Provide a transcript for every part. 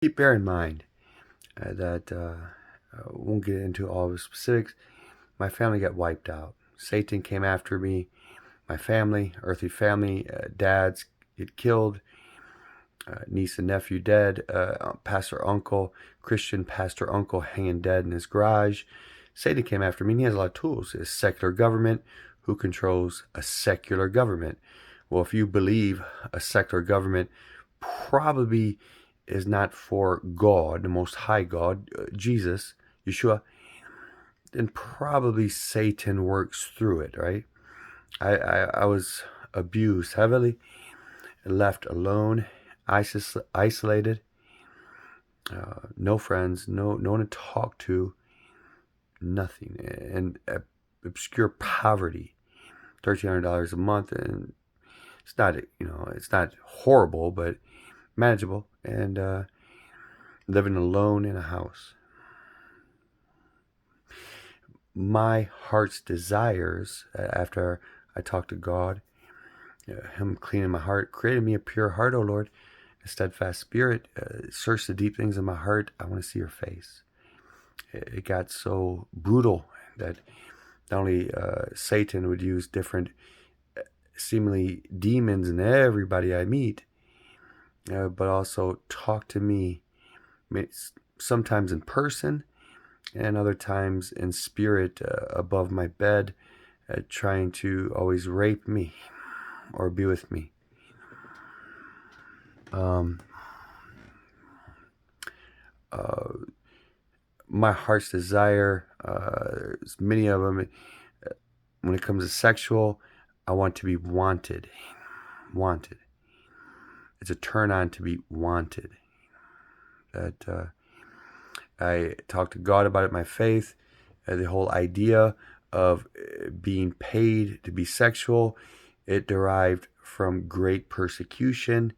Keep bear in mind that won't get into all the specifics. My family got wiped out. Satan came after me. My family, earthly family, dads get killed, niece and nephew dead, pastor uncle, Christian pastor uncle hanging dead in his garage. Satan came after me, and he has a lot of tools. It's secular government. Who controls a secular government? Well, if you believe a secular government probably is not for God, the Most High God, Jesus, Yeshua, then probably Satan works through it, right? I was abused heavily, left alone, isolated, no friends, no one to talk to, nothing, and obscure poverty, $1,300 a month, and it's not horrible, but manageable, and living alone in a house. My heart's desires, after I talked to God, Him cleaning my heart, created me a pure heart, O Lord, a steadfast spirit. Search the deep things of my heart. I want to see your face. It got so brutal that not only Satan would use different, seemingly demons in everybody I meet, but also talk to me, sometimes in person and other times in spirit above my bed, trying to always rape me or be with me. My heart's desire, there's many of them. When it comes to sexual, I want to be wanted. Wanted. It's a turn on to be wanted. That I talked to God about it, my faith, the whole idea of being paid to be sexual. It derived from great persecution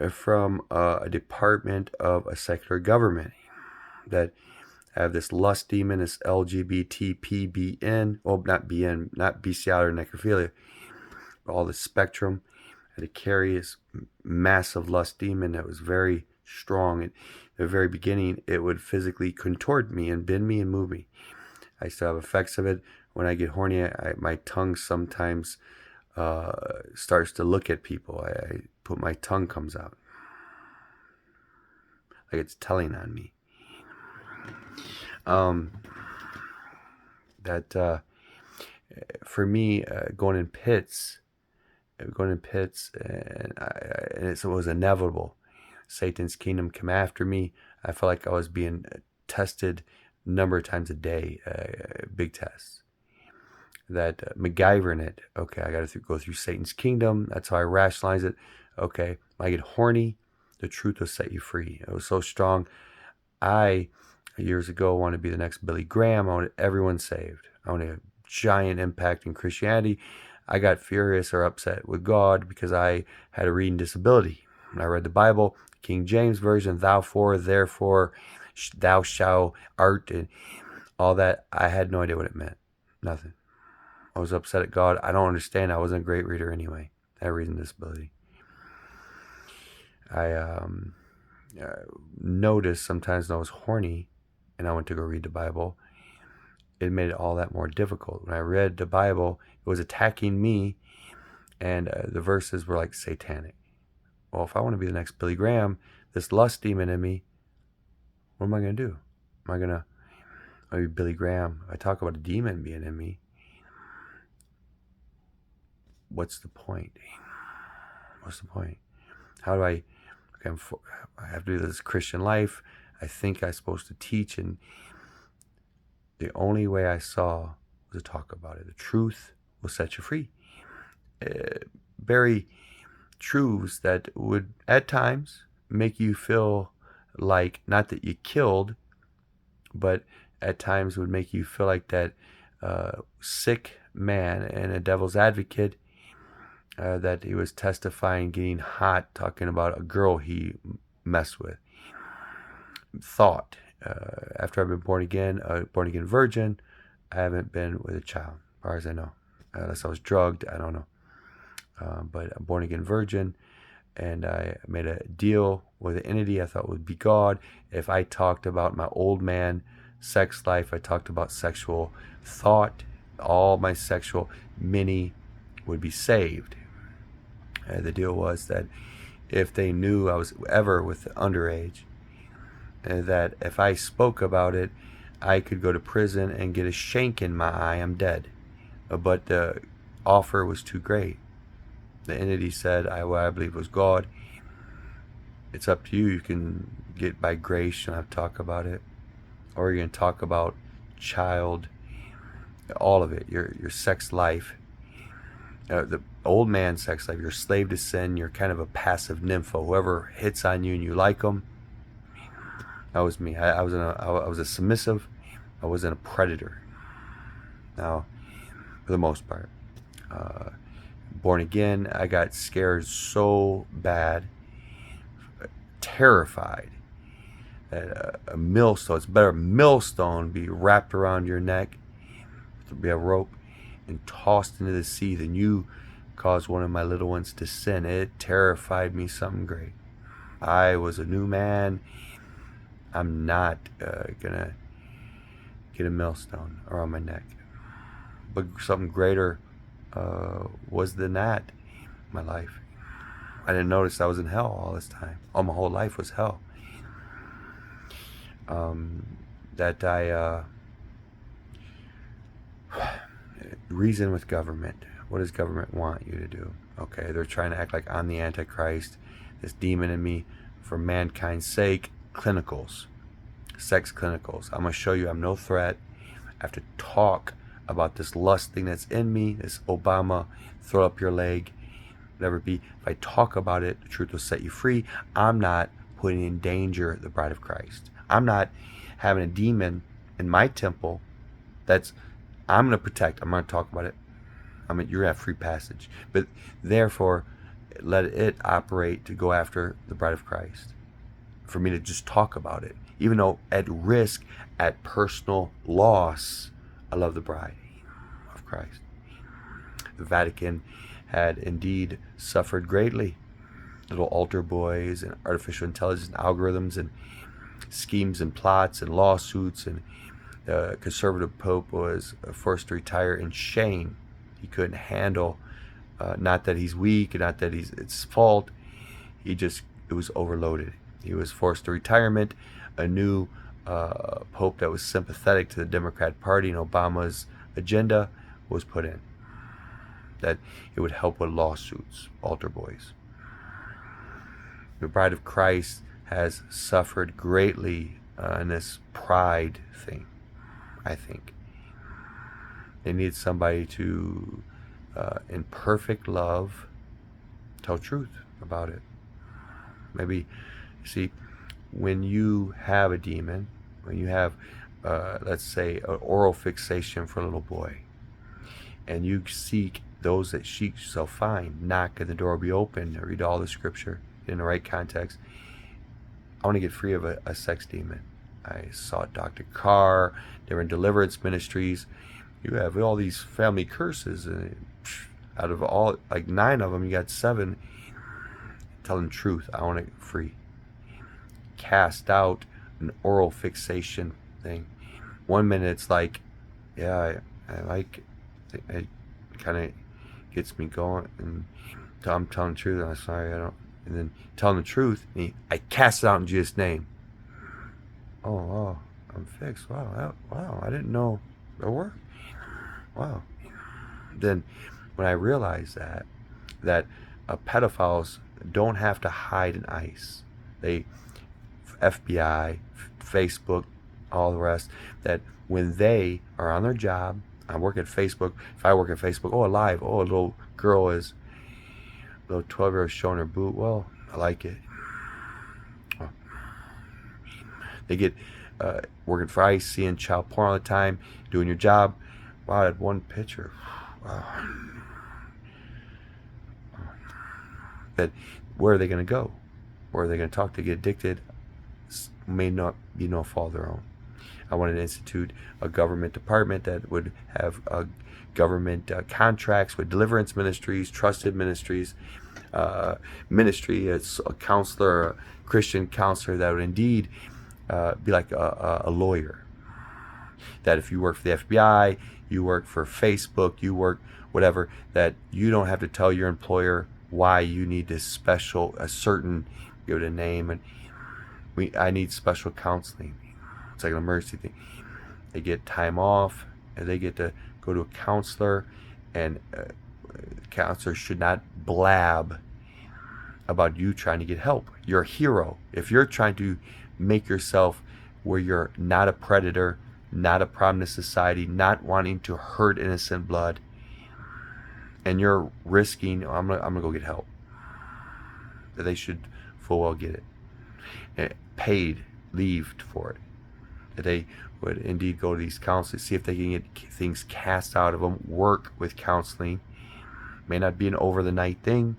from a department of a secular government that have this lust demon, this LGBTPBN, well, not BN, not bestiality or necrophilia, all the spectrum, had to carry this massive lust demon that was very strong. At the very beginning, it would physically contort me and bend me and move me. I still have effects of it. When I get horny, my tongue sometimes starts to look at people. My tongue comes out. Like it's telling on me. That for me, going in pits, and it was inevitable. Satan's kingdom come after me. I felt like I was being tested a number of times a day, big tests. That MacGyvering it. Okay, I got to go through Satan's kingdom. That's how I rationalize it. Okay, when I get horny, the truth will set you free. It was so strong. I, years ago, wanted to be the next Billy Graham. I wanted everyone saved. I wanted a giant impact in Christianity. I got furious or upset with God because I had a reading disability. When I read the Bible, King James Version, thou for, therefore, thou shalt, art, and all that, I had no idea what it meant. Nothing. I was upset at God. I don't understand. I wasn't a great reader anyway. I had a reading disability. I noticed sometimes when I was horny and I went to go read the Bible, it made it all that more difficult. When I read the Bible, it was attacking me, and the verses were like satanic. Well, if I want to be the next Billy Graham, this lust demon in me, what am I going to do? Am I going to be Billy Graham? I talk about a demon being in me. What's the point? What's the point? How do I have to do this Christian life? I think I'm supposed to teach, and the only way I saw was to talk about it. The truth will set you free. Very truths that would at times make you feel like, not that you killed, but at times would make you feel like that sick man and a devil's advocate, that he was testifying, getting hot, talking about a girl he messed with. Thought, after I've been born again virgin, I haven't been with a child, as far as I know. Unless I was drugged, I don't know. But I'm born again virgin. And I made a deal with an entity I thought would be God. If I talked about my old man sex life, I talked about sexual thought, all my sexual, many would be saved. The deal was that if they knew I was ever with the underage, that if I spoke about it, I could go to prison and get a shank in my eye, I'm dead. But the offer was too great. The entity said, what I believe was God, it's up to you. You can get by grace and I'll talk about it. Or you're going to talk about child, all of it, your sex life. The old man sex life, you're a slave to sin, you're kind of a passive nympho. Whoever hits on you and you like them, that was me. I was a submissive. I wasn't a predator. Now, for the most part, born again, I got scared so bad, terrified that a millstone, it's better a millstone be wrapped around your neck, to be a rope, and tossed into the sea than you cause one of my little ones to sin. It terrified me something great. I was a new man. I'm not gonna get a millstone around my neck. But something greater was than that in my life. I didn't notice I was in hell all this time. All my whole life was hell. That I reason with government. What does government want you to do? Okay, they're trying to act like I'm the Antichrist, this demon in me, for mankind's sake. Clinicals, sex clinicals. I'm going to show you I'm no threat. I have to talk about this lust thing that's in me, this Obama, throw up your leg, whatever it be. If I talk about it, the truth will set you free. I'm not putting in danger the bride of Christ. I'm not having a demon in my temple that's I'm going to protect. I'm going to talk about it. You're going to have free passage. But therefore, let it operate to go after the bride of Christ. For me to just talk about it. Even though at risk, at personal loss, I love the bride of Christ. The Vatican had indeed suffered greatly. Little altar boys and artificial intelligence and algorithms and schemes and plots and lawsuits, and the conservative pope was forced to retire in shame. He couldn't handle, not that he's weak, not that it's fault. It was overloaded. He was forced to retirement. A new pope that was sympathetic to the Democrat Party and Obama's agenda was put in. That it would help with lawsuits, altar boys. The bride of Christ has suffered greatly in this pride thing, I think. They need somebody to, in perfect love, tell truth about it. Maybe, see, when you have a demon, when you have, let's say, an oral fixation for a little boy, and you seek those that seek shall find, knock and the door will be open, read all the scripture in the right context. I want to get free of a sex demon. I sought Dr. Carr, different deliverance ministries. You have all these family curses, and out of all, like 9 of them, you got 7 telling truth. I want it free. Cast out an oral fixation thing. 1 minute it's like, yeah, I like it. It kind of gets me going, and I'm telling the truth, and I'm sorry, I don't. And then telling the truth, I cast it out in Jesus' name. Oh, I'm fixed. Wow, I didn't know it worked. Wow. Then when I realized that pedophiles don't have to hide in ICE. They, FBI, Facebook, all the rest, that when they are on their job, I work at Facebook. If I work at Facebook, a little girl is, a little 12-year-old showing her boob. Well, I like it. Oh. They get working for ICE, seeing child porn all the time, doing your job. Wow, I had one picture. Wow. But where are they going to go? Where are they going to talk? They get addicted. May not be no fault of their own. I wanted to institute a government department that would have government contracts with deliverance ministries, trusted ministries, ministry, it's a counselor, a Christian counselor that would indeed be like a lawyer. That if you work for the FBI, you work for Facebook, you work whatever, that you don't have to tell your employer why you need this special, a certain, give it a name, and I need special counseling. It's like an emergency thing. They get time off, and they get to go to a counselor, and counselors should not blab about you trying to get help. You're a hero. If you're trying to make yourself where you're not a predator, not a problem to society, not wanting to hurt innocent blood, and you're risking, I'm gonna go get help, they should full well get it. And paid leave for it. That they would indeed go to these counselors, see if they can get things cast out of them, work with counseling. May not be an over the night thing,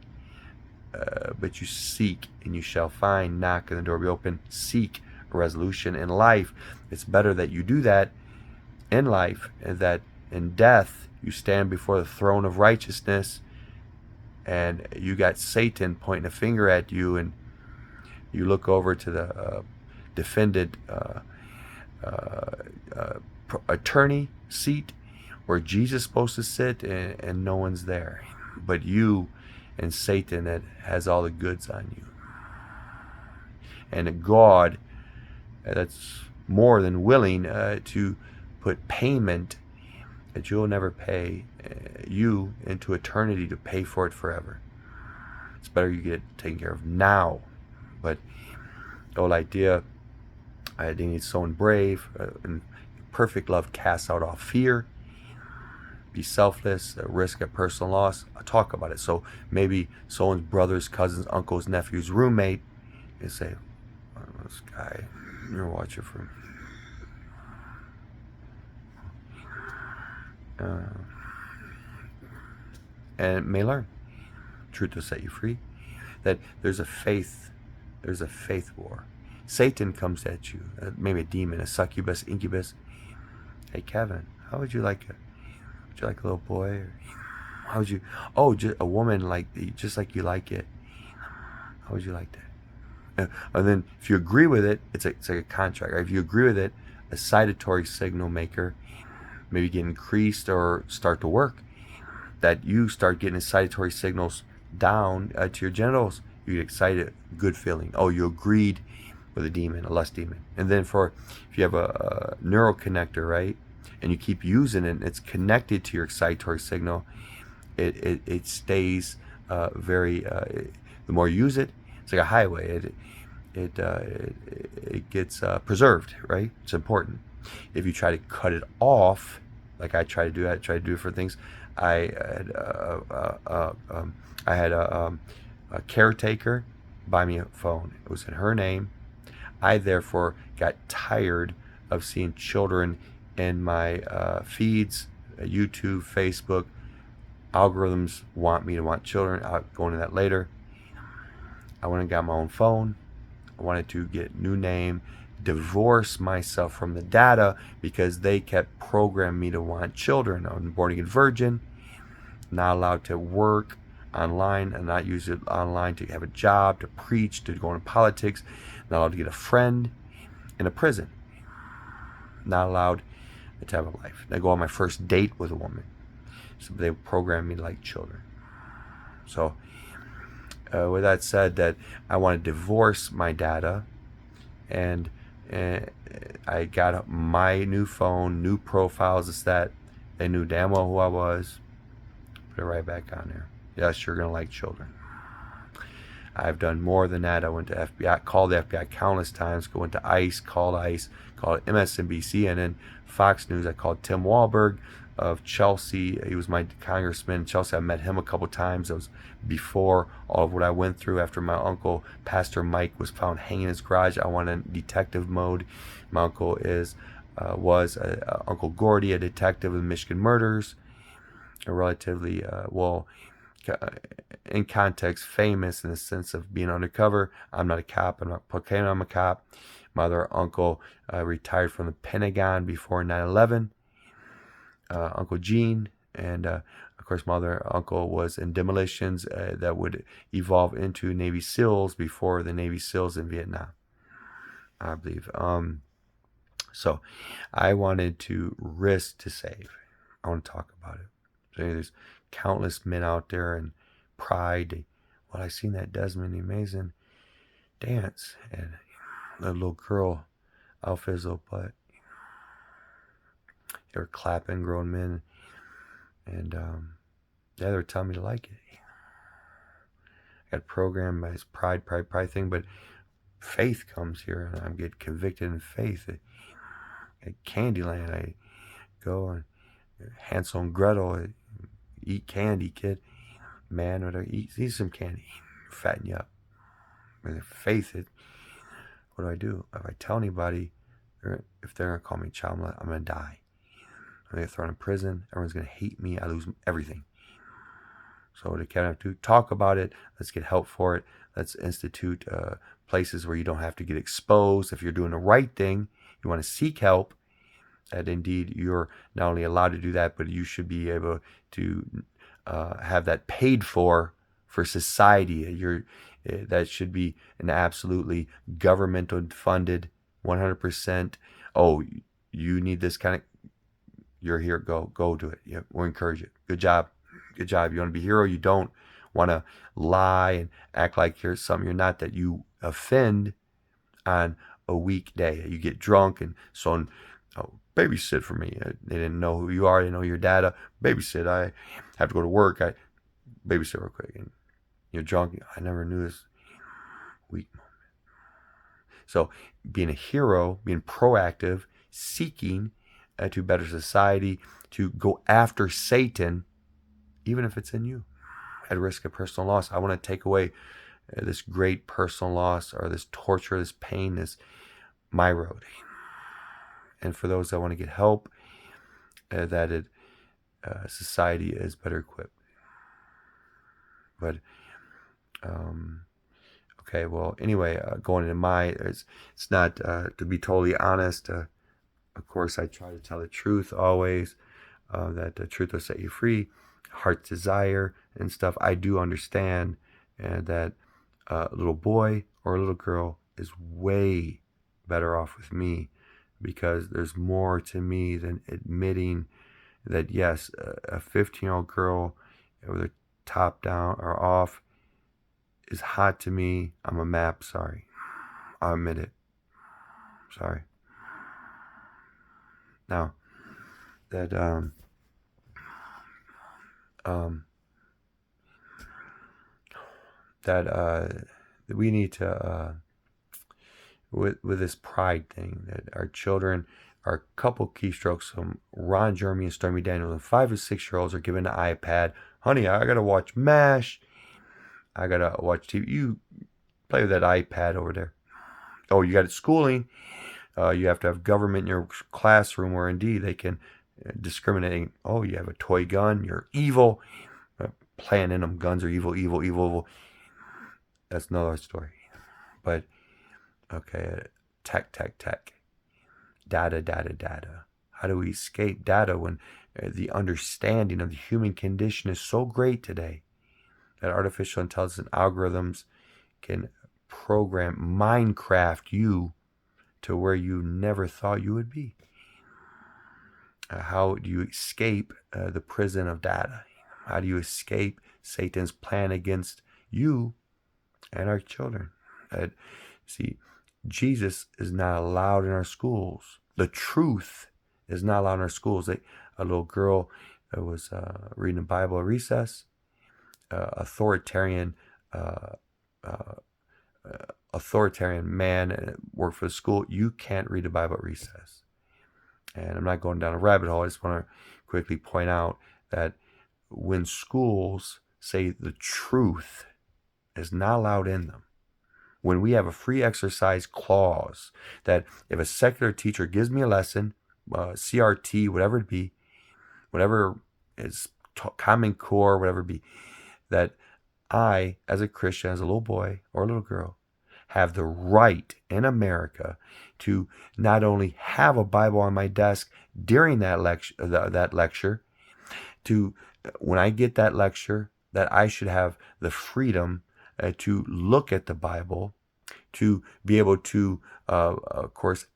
but you seek and you shall find, knock and the door will be open. Seek a resolution in life. It's better that you do that in life, and that in death you stand before the throne of righteousness, and you got Satan pointing a finger at you, and you look over to the defendant attorney seat where Jesus is supposed to sit, and no one's there but you and Satan that has all the goods on you. And a God that's more than willing to put payment that you'll never pay you into eternity to pay for it forever. It's better you get it taken care of now. But the whole idea, they need someone brave, and perfect love casts out all fear. Be selfless, risk a personal loss. I'll talk about it. So maybe someone's brother's, cousin's, uncle's, nephew's roommate, and say, oh, this guy, you're watching for and may learn. Truth will set you free. That there's a faith war. Satan comes at you, maybe a demon, a succubus, incubus. Hey Kevin, how would you like it? Would you like a little boy? Or how would you? Oh, just a woman just like you like it. How would you like that? And then if you agree with it, it's like a contract. Right? If you agree with it, a citatory signal maker maybe get increased or start to work. That you start getting excitatory signals down to your genitals. You get excited, good feeling. Oh, you agreed with a demon, a lust demon. And then if you have a neural connector, right, and you keep using it, it's connected to your excitatory signal, it stays very, the more you use it, it's like a highway. It gets preserved, right? It's important. If you try to cut it off, like I try to do it for things. I had a caretaker buy me a phone. It was in her name. I therefore got tired of seeing children in my feeds, YouTube, Facebook. Algorithms want me to want children. I'll go into that later. I went and got my own phone. I wanted to get a new name, divorce myself from the data because they kept programming me to want children. I'm a born again virgin, not allowed to work online and not use it online to have a job, to preach, to go into politics, not allowed to get a friend, in a prison, not allowed to have a life. I go on my first date with a woman. So they programmed me like children. So with that said, that I want to divorce my data, and I got my new phone, new profiles, it's that. They knew damn well who I was. Put it right back on there. Yes, you're going to like children. I've done more than that. I went to FBI, called the FBI countless times, went to ICE, called MSNBC, and then Fox News. I called Tim Walberg of Chelsea. He was my congressman in Chelsea. I met him a couple times. That was before all of what I went through after my uncle, Pastor Mike, was found hanging in his garage. I went in detective mode. My uncle was Uncle Gordy, a detective in Michigan murders, a relatively, in context, famous in the sense of being undercover. I'm not a cop. I'm not proclaiming I'm a cop. My other uncle retired from the Pentagon before 9/11. Uncle Gene, and Of course, my other uncle was in demolitions that would evolve into Navy SEALs before the Navy SEALs in Vietnam, I believe. So I wanted to risk to save. I want to talk about it. So there's countless men out there and pride. Well, I seen that Desmond amazing dance and the little girl outfit his little butt. They were clapping, grown men, and yeah, they were telling me to like it. I got programmed by this pride thing, but faith comes here, and I get convicted in faith. At Candyland, I go and Hansel and Gretel, eat candy, kid, man, whatever, eat some candy, fatten you up. With faith, what do? If I tell anybody, if they're gonna call me a child, I'm gonna die. I'm gonna get thrown in prison. Everyone's gonna hate me. I lose everything. So what do Kevin have to do? Talk about it. Let's get help for it. Let's institute places where you don't have to get exposed. If you're doing the right thing, you want to seek help. That indeed you're not only allowed to do that, but you should be able to have that paid for society. That should be an absolutely governmental funded 100%. Oh, you need this kind of, you're here, go do it. Yeah, we'll encourage it. Good job. You want to be a hero. You don't want to lie and act like you're something you're not, that you offend on a weekday. You get drunk and so on. Oh, babysit for me. They didn't know who you are. They know your data. Babysit. I have to go to work. I babysit real quick. And you're drunk. I never knew this. Weak moment. So being a hero, being proactive, seeking to better society, to go after Satan, even if it's in you, at risk of personal loss. I want to take away this great personal loss or this torture, this pain, this my road. And for those that want to get help, that society is better equipped. But okay, well, anyway, going into it's not to be totally honest. Of course, I try to tell the truth always. That the truth will set you free. Heart's desire and stuff. I do understand that a little boy or a little girl is way better off with me, because there's more to me than admitting that, yes, a 15-year-old girl with her top down or off is hot to me. I'm a map, sorry. I'll admit it. Sorry. Now, that we need to with this pride thing, that our children are a couple keystrokes from Ron Jeremy and Stormy Daniels, and 5 or 6 year olds are given an iPad. Honey, I gotta watch MASH. I gotta watch TV. You play with that iPad over there. Oh, you got schooling. You have to have government in your classroom where indeed they can discriminate. Oh, you have a toy gun. You're evil. Planting them guns are evil. That's another story. But okay, tech. Data. How do we escape data when the understanding of the human condition is so great today that artificial intelligence algorithms can program Minecraft you to where you never thought you would be? How do you escape the prison of data? How do you escape Satan's plan against you and our children? See, Jesus is not allowed in our schools. The truth is not allowed in our schools. A little girl was reading the Bible at recess. Authoritarian man worked for the school. You can't read the Bible at recess. And I'm not going down a rabbit hole. I just want to quickly point out that when schools say the truth is not allowed in them, when we have a free exercise clause, that if a secular teacher gives me a lesson, CRT, whatever it be, whatever is Common Core, whatever it be, that I, as a Christian, as a little boy or a little girl, have the right in America to not only have a Bible on my desk during that lecture, to when I get that lecture, that I should have the freedom to look at the Bible, to be able to, of course,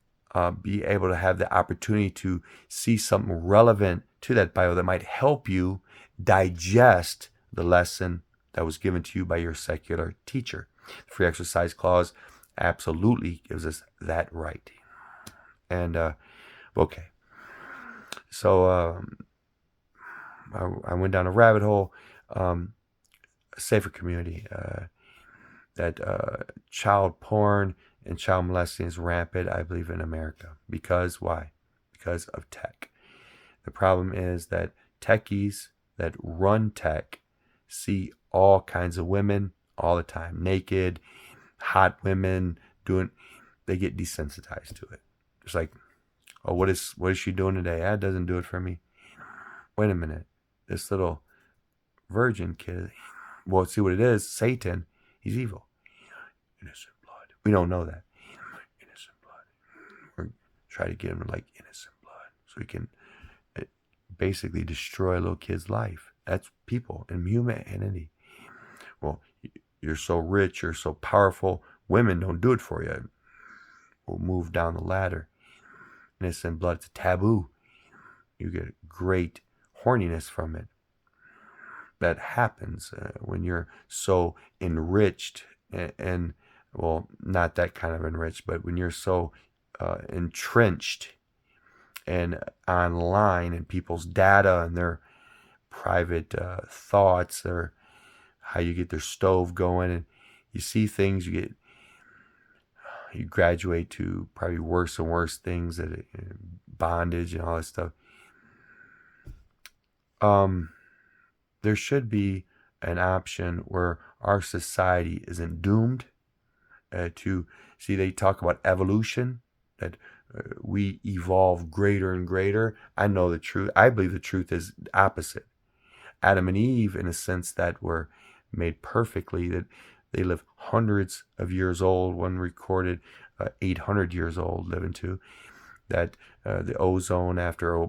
be able to have the opportunity to see something relevant to that Bible that might help you digest the lesson that was given to you by your secular teacher. The free exercise clause absolutely gives us that right. And okay, so I went down a rabbit hole. A safer community. That child porn and child molesting is rampant, I believe, in America. Because why? Because of tech. The problem is that techies that run tech see all kinds of women all the time, naked, hot women doing. They get desensitized to it. It's like, oh, what is she doing today? That doesn't do it for me. Wait a minute, this little virgin kid. Well, see what it is. Satan. He's evil. Innocent blood. We don't know that. Innocent blood. We're trying to get him like innocent blood so he can basically destroy a little kid's life. That's people and humanity. Well, you're so rich, you're so powerful. Women don't do it for you. We'll move down the ladder. Innocent blood, it's a taboo. You get great horniness from it. That happens when you're so enriched and well, not that kind of enriched, but when you're so entrenched and online and people's data and their private thoughts, or how you get their stove going, and you see things, you graduate to probably worse and worse things, that bondage and all that stuff. There should be an option where our society isn't doomed to see. They talk about evolution, that we evolve greater and greater. I know the truth. I believe the truth is opposite. Adam and Eve, in a sense, that were made perfectly, that they live hundreds of years old. One recorded 800 years old living to. That the ozone after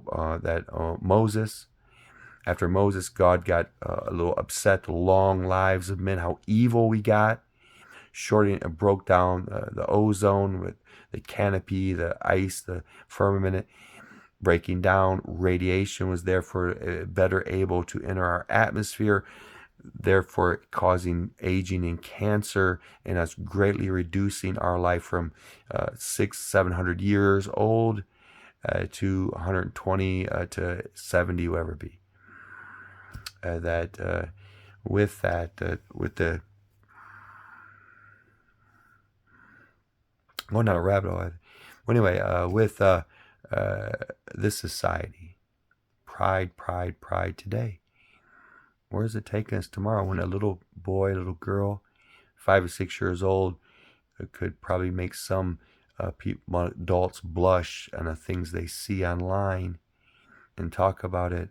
Moses. After Moses, God got a little upset, the long lives of men, how evil we got. Broke down the ozone with the canopy, the ice, the firmament breaking down. Radiation was therefore better able to enter our atmosphere, therefore causing aging and cancer, and us greatly reducing our life from 700 years old to 120 to 70, whatever it be. With the going down a rabbit hole. Well, anyway, with this society, pride today. Where is it taking us tomorrow? When a little boy, little girl, 5 or 6 years old, could probably make some adults blush on the things they see online and talk about it.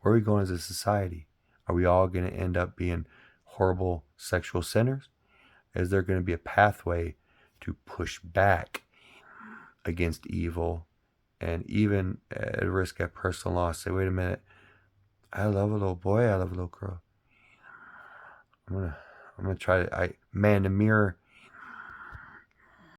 Where are we going as a society? Are we all going to end up being horrible sexual sinners? Is there going to be a pathway to push back against evil, and even at risk of personal loss, say, wait a minute, I love a little boy, I love a little girl. I'm gonna try to man the mirror